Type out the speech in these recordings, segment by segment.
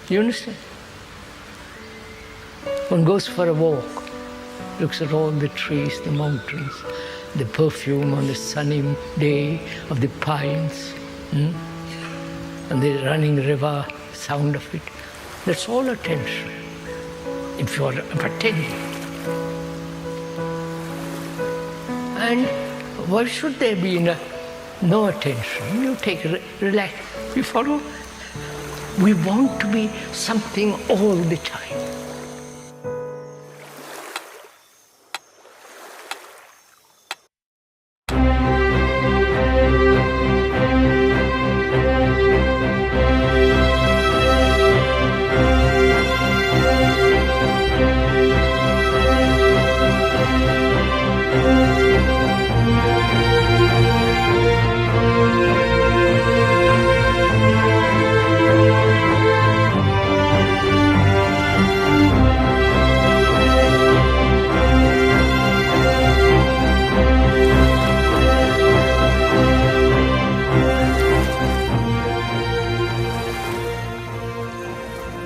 You understand? One goes for a walk, looks at all the trees, the mountains, the perfume on the sunny day of the pines, and the running river, sound of it. That's all attention, if you are attentive. And why should there be no attention? You take relax. You follow? We want to be something all the time.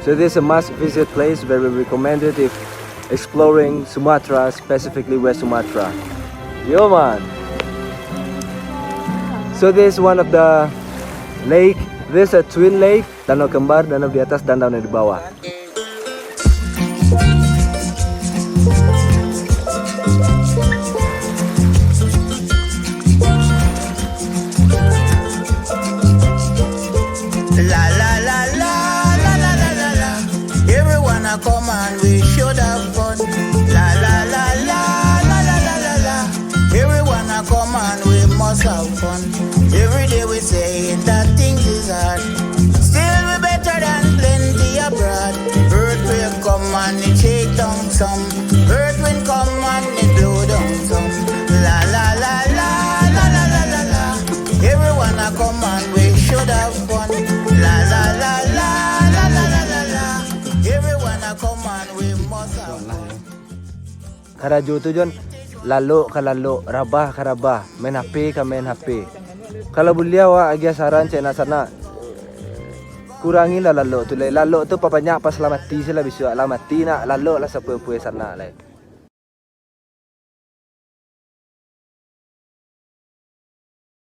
So this is a must-visit place, very recommended if exploring Sumatra, specifically West Sumatra. Yo man! So this is one of the lake. This is a twin lake, danau kembar, danau di atas, danau di bawah. Come on, we should have fun. La la la la la la la la la. Everyone come on, we must have fun. Every day we say that things is hard. Still we better than plenty abroad. Earthquake come and it shake down some. Earthwind come and it blow down some. La la la la la la la la la. Everyone come on, we should have fun. La la la la la la la la la. Everyone come on, we must have fun. Karajo tujuan lalo ka lalo, rabah ka rabah, main HP ka main HP. Kalau beliau agak saran cina sana kurangin lah lalo tu, lalo tu papanyak pas lamati sila bisu lamati nak lalo lah sepue sana lah.